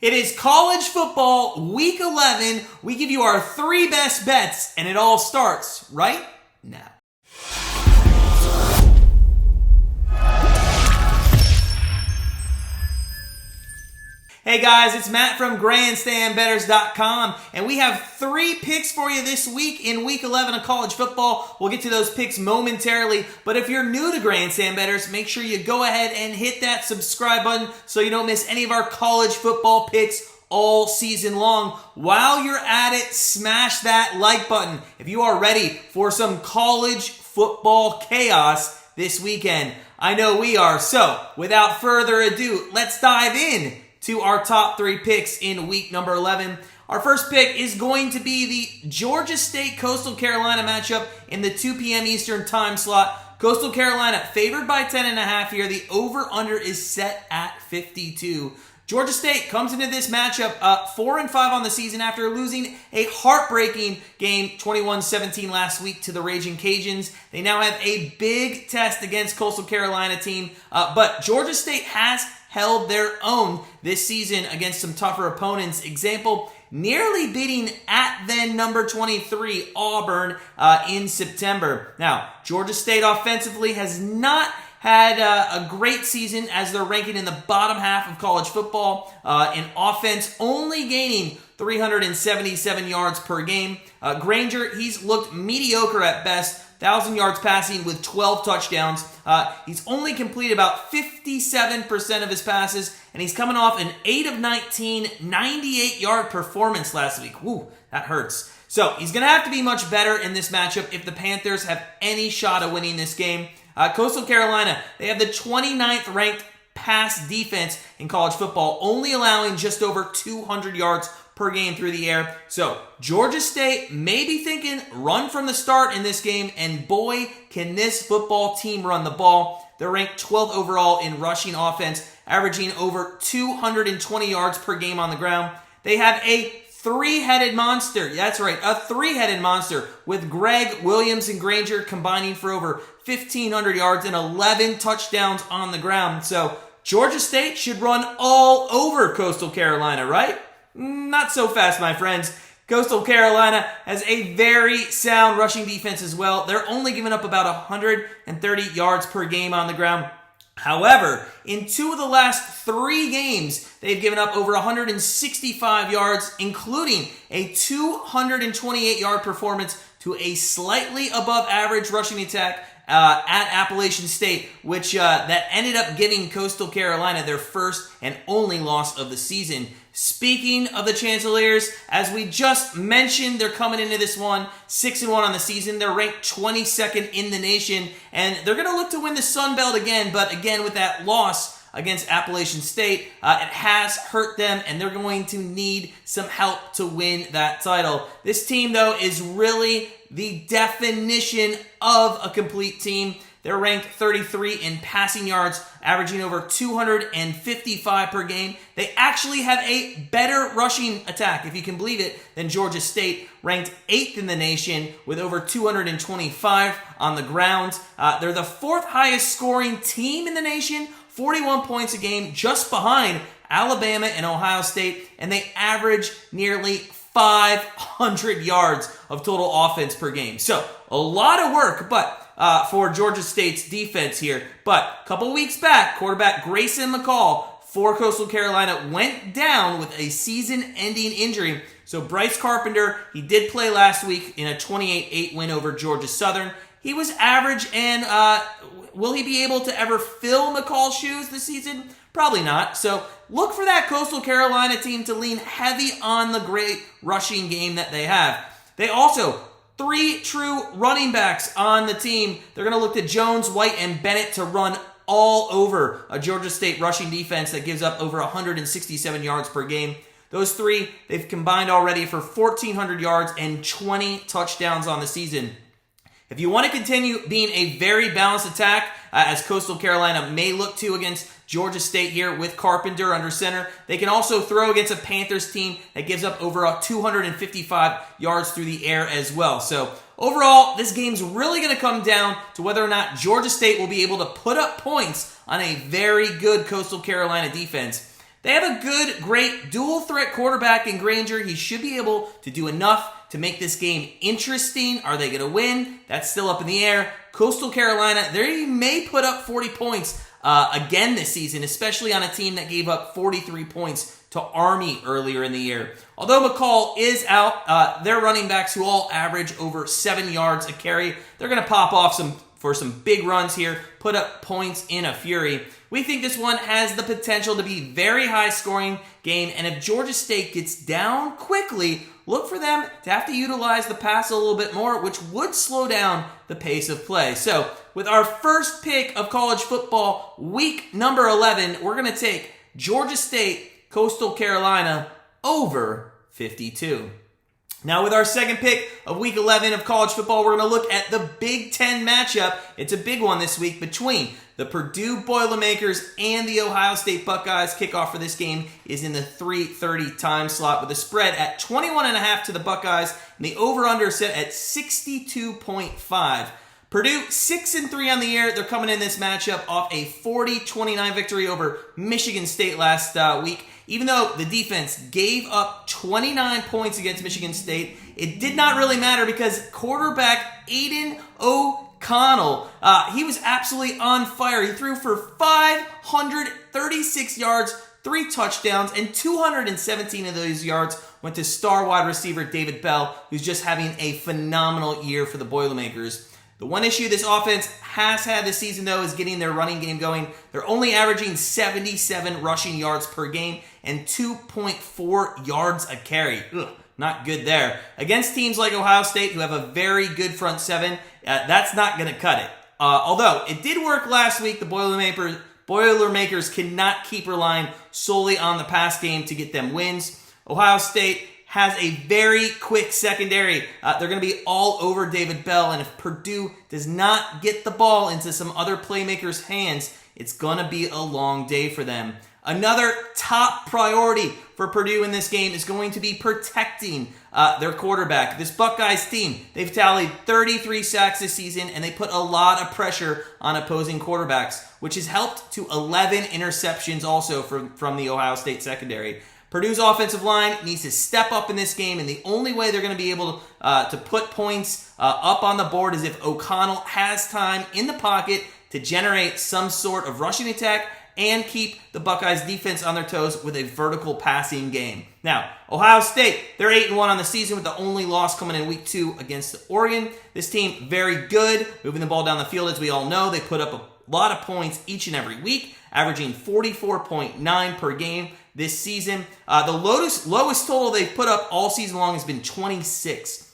It is college football week 11. We give you our 3 best bets, and it all starts right now. Hey guys, it's Matt from GrandstandBetters.com, and we have 3 picks for you this week in Week 11 of college football. We'll get to those picks momentarily, but if you're new to Grandstand Betters, make sure you go ahead and hit that subscribe button so you don't miss any of our college football picks all season long. While you're at it, smash that like button if you are ready for some college football chaos this weekend. I know we are, so without further ado, let's dive in to our top 3 picks in week number 11. Our first pick is going to be the Georgia State-Coastal Carolina matchup in the 2 p.m. Eastern time slot. Coastal Carolina favored by 10.5 here. The over-under is set at 52. Georgia State comes into this matchup 4-5 on the season after losing a heartbreaking game 21-17 last week to the Raging Cajuns. They now have a big test against Coastal Carolina team, but Georgia State has held their own this season against some tougher opponents. Example, nearly beating at then number 23 Auburn in September. Now, Georgia State offensively has not had a great season as they're ranking in the bottom half of college football in offense, only gaining 377 yards per game. Granger, he's looked mediocre at best. 1,000 yards passing with 12 touchdowns. He's only completed about 57% of his passes, and he's coming off an 8 of 19, 98-yard performance last week. Woo, that hurts. So he's going to have to be much better in this matchup if the Panthers have any shot of winning this game. Coastal Carolina, they have the 29th ranked pass defense in college football, only allowing just over 200 yards per game through the air. So Georgia State may be thinking run from the start in this game, and boy, can this football team run the ball. They're ranked 12th overall in rushing offense, averaging over 220 yards per game on the ground. They have a 3-headed monster. That's right, a 3-headed monster with Greg, Williams, and Granger combining for over 1,500 yards and 11 touchdowns on the ground. So Georgia State should run all over Coastal Carolina, right? Not so fast, my friends. Coastal Carolina has a very sound rushing defense as well. They're only giving up about 130 yards per game on the ground. However, in 2 of the last 3 games, they've given up over 165 yards, including a 228-yard performance to a slightly above average rushing attack at Appalachian State, which that ended up giving Coastal Carolina their first and only loss of the season. Speaking of the Chancelliers, as we just mentioned, they're coming into this one 6-1 on the season. They're ranked 22nd in the nation, and they're going to look to win the Sun Belt again, but again, with that loss against Appalachian State, it has hurt them, and they're going to need some help to win that title. This team, though, is really the definition of a complete team. They're ranked 33 in passing yards, averaging over 255 per game. They actually have a better rushing attack, if you can believe it, than Georgia State, ranked 8th in the nation with over 225 on the ground. They're the 4th highest scoring team in the nation, 41 points a game, just behind Alabama and Ohio State, and they average nearly 500 yards of total offense per game. So, a lot of work, but for Georgia State's defense here. But a couple weeks back, quarterback Grayson McCall for Coastal Carolina went down with a season-ending injury. So Bryce Carpenter, he did play last week in a 28-8 win over Georgia Southern. He was average, and will he be able to ever fill McCall's shoes this season? Probably not. So look for that Coastal Carolina team to lean heavy on the great rushing game that they have. They also 3 true running backs on the team. They're going to look to Jones, White, and Bennett to run all over a Georgia State rushing defense that gives up over 167 yards per game. Those 3, they've combined already for 1,400 yards and 20 touchdowns on the season. If you want to continue being a very balanced attack, as Coastal Carolina may look to against Georgia State here with Carpenter under center, they can also throw against a Panthers team that gives up over 255 yards through the air as well. So overall, this game's really going to come down to whether or not Georgia State will be able to put up points on a very good Coastal Carolina defense. They have a good, great dual threat quarterback in Granger. He should be able to do enough to make this game interesting. Are they going to win? That's still up in the air. Coastal Carolina, they may put up 40 points again this season, especially on a team that gave up 43 points to Army earlier in the year. Although McCall is out, their running backs who all average over 7 yards a carry, they're going to pop off for some big runs here, put up points in a fury. We think this one has the potential to be very high scoring game, and if Georgia State gets down quickly, look for them to have to utilize the pass a little bit more, which would slow down the pace of play. So with our first pick of college football, week number 11, we're going to take Georgia State, Coastal Carolina over 52. Now with our second pick of week 11 of college football, we're going to look at the Big Ten matchup. It's a big one this week between the Purdue Boilermakers and the Ohio State Buckeyes. Kickoff for this game is in the 3:30 time slot with the spread at 21.5 to the Buckeyes and the over-under set at 62.5. Purdue 6-3 on the year. They're coming in this matchup off a 40-29 victory over Michigan State last week. Even though the defense gave up 29 points against Michigan State, it did not really matter because quarterback Aiden O'Connell, he was absolutely on fire. He threw for 536 yards, 3 touchdowns, and 217 of those yards went to star wide receiver David Bell, who's just having a phenomenal year for the Boilermakers. The one issue this offense has had this season, though, is getting their running game going. They're only averaging 77 rushing yards per game and 2.4 yards a carry. Not good there. Against teams like Ohio State, who have a very good front seven, that's not going to cut it. Although it did work last week, the Boilermakers cannot keep relying solely on the pass game to get them wins. Ohio State has a very quick secondary. They're going to be all over David Bell, and if Purdue does not get the ball into some other playmakers' hands, it's going to be a long day for them. Another top priority for Purdue in this game is going to be protecting their quarterback. This Buckeyes team, they've tallied 33 sacks this season, and they put a lot of pressure on opposing quarterbacks, which has helped to 11 interceptions also from the Ohio State secondary. Purdue's offensive line needs to step up in this game, and the only way they're going to be able to put points up on the board is if O'Connell has time in the pocket to generate some sort of rushing attack and keep the Buckeyes defense on their toes with a vertical passing game. Now, Ohio State, they're 8-1 on the season with the only loss coming in week 2 against Oregon. This team, very good, moving the ball down the field as we all know. They put up a lot of points each and every week, averaging 44.9 per game this season. The lowest total they've put up all season long has been 26.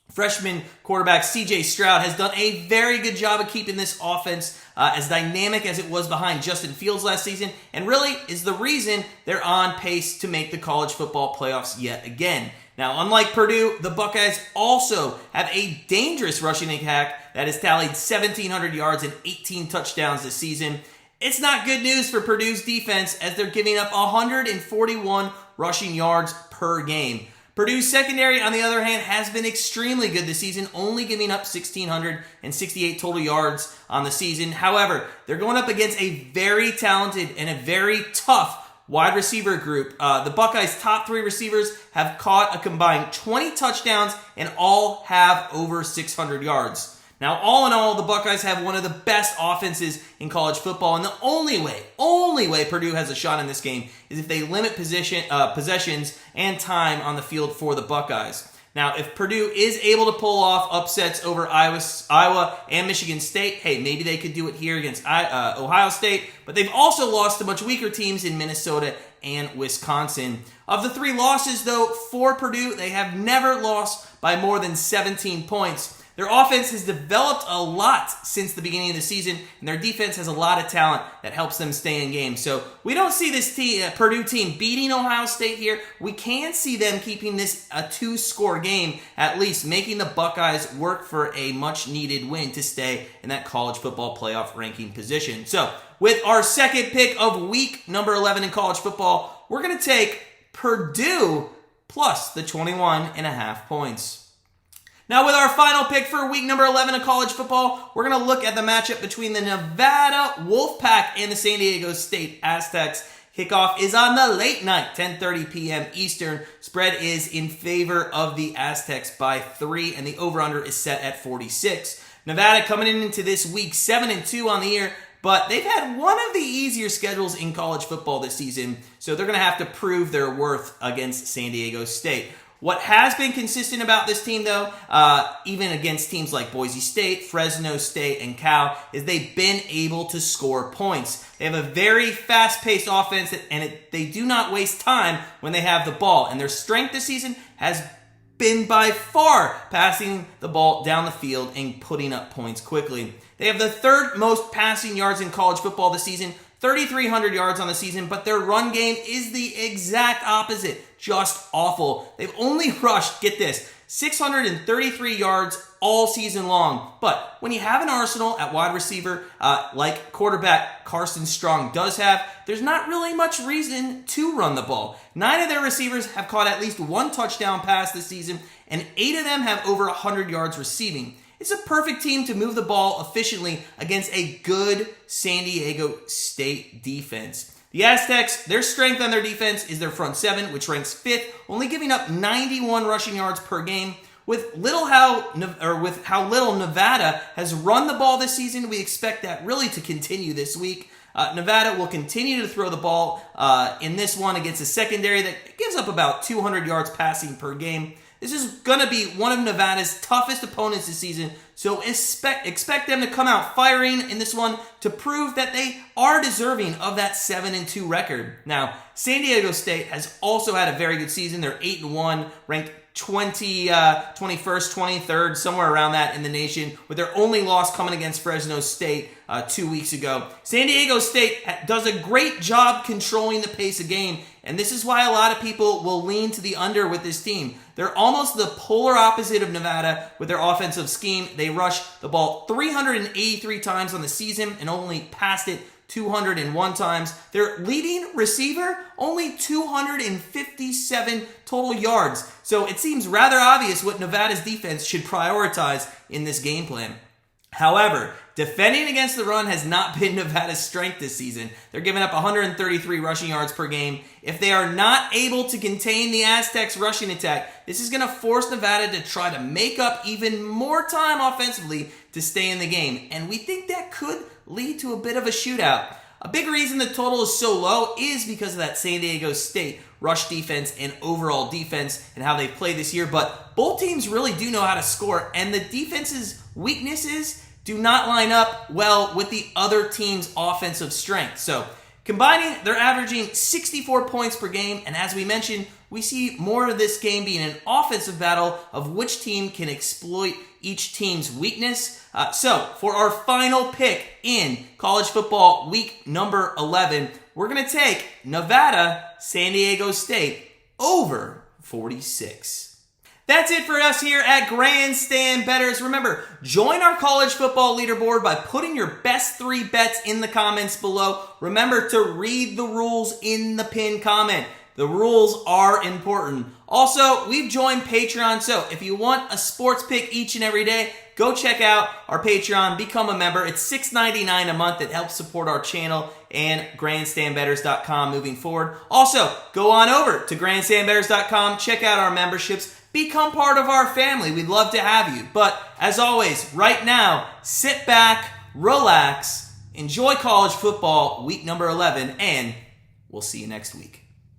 Freshman quarterback CJ Stroud has done a very good job of keeping this offense as dynamic as it was behind Justin Fields last season, and really is the reason they're on pace to make the college football playoffs yet again. Now, unlike Purdue, the Buckeyes also have a dangerous rushing attack that has tallied 1,700 yards and 18 touchdowns this season. It's not good news for Purdue's defense as they're giving up 141 rushing yards per game. Purdue's secondary, on the other hand, has been extremely good this season, only giving up 1,668 total yards on the season. However, they're going up against a very talented and a very tough wide receiver group. The Buckeyes' top 3 receivers have caught a combined 20 touchdowns and all have over 600 yards. Now, all in all, the Buckeyes have one of the best offenses in college football, and the only way Purdue has a shot in this game is if they limit possessions and time on the field for the Buckeyes. Now, if Purdue is able to pull off upsets over Iowa and Michigan State, hey, maybe they could do it here against Ohio State, but they've also lost to much weaker teams in Minnesota and Wisconsin. Of the 3 losses, though, for Purdue, they have never lost by more than 17 points. Their offense has developed a lot since the beginning of the season, and their defense has a lot of talent that helps them stay in games. So we don't see this Purdue team beating Ohio State here. We can see them keeping this a 2-score game, at least making the Buckeyes work for a much-needed win to stay in that college football playoff ranking position. So with our second pick of week number 11 in college football, we're going to take Purdue plus the 21.5 points. Now, with our final pick for week number 11 of college football, we're going to look at the matchup between the Nevada Wolfpack and the San Diego State Aztecs. Kickoff is on the late night, 10:30 p.m. Eastern. Spread is in favor of the Aztecs by 3, and the over-under is set at 46. Nevada coming into this week 7-2 on the year, but they've had one of the easier schedules in college football this season, so they're going to have to prove their worth against San Diego State. What has been consistent about this team, though, even against teams like Boise State, Fresno State, and Cal, is they've been able to score points. They have a very fast-paced offense, and they do not waste time when they have the ball. And their strength this season has been by far passing the ball down the field and putting up points quickly. They have the third most passing yards in college football this season, 3,300 yards on the season, but their run game is the exact opposite. Just awful. They've only rushed, get this, 633 yards all season long. But when you have an arsenal at wide receiver, like quarterback Carson Strong does have, there's not really much reason to run the ball. 9 of their receivers have caught at least 1 touchdown pass this season, and 8 of them have over 100 yards receiving. It's a perfect team to move the ball efficiently against a good San Diego State defense. The Aztecs, their strength on their defense is their front 7, which ranks 5th, only giving up 91 rushing yards per game. With how little Nevada has run the ball this season, we expect that really to continue this week. Nevada will continue to throw the ball in this one against a secondary that gives up about 200 yards passing per game. This is going to be one of Nevada's toughest opponents this season, so expect them to come out firing in this one to prove that they are deserving of that 7-2 record. Now, San Diego State has also had a very good season. They're 8-1, ranked 21st, 23rd, somewhere around that in the nation, with their only loss coming against Fresno State 2 weeks ago. San Diego State does a great job controlling the pace of game, and this is why a lot of people will lean to the under with this team. They're almost the polar opposite of Nevada with their offensive scheme. They rush the ball 383 times on the season and only passed it 201 times. Their leading receiver, only 257 total yards. So it seems rather obvious what Nevada's defense should prioritize in this game plan. However, defending against the run has not been Nevada's strength this season. They're giving up 133 rushing yards per game. If they are not able to contain the Aztecs' rushing attack, this is going to force Nevada to try to make up even more time offensively to stay in the game. And we think that could lead to a bit of a shootout. A big reason the total is so low is because of that San Diego State rush defense and overall defense and how they've played this year. But both teams really do know how to score, and the defense's weaknesses do not line up well with the other team's offensive strength. So combining, they're averaging 64 points per game, and as we mentioned, we see more of this game being an offensive battle of which team can exploit each team's weakness. So for our final pick in college football week number 11, we're going to take Nevada, San Diego State over 46. That's it for us here at Grandstand Bettors. Remember, join our college football leaderboard by putting your best 3 bets in the comments below. Remember to read the rules in the pinned comment. The rules are important. Also, we've joined Patreon, so if you want a sports pick each and every day, go check out our Patreon, become a member. It's $6.99 a month. It helps support our channel and grandstandbettors.com moving forward. Also, go on over to grandstandbettors.com, check out our memberships, become part of our family. We'd love to have you. But as always, right now, sit back, relax, enjoy college football week number 11, and we'll see you next week.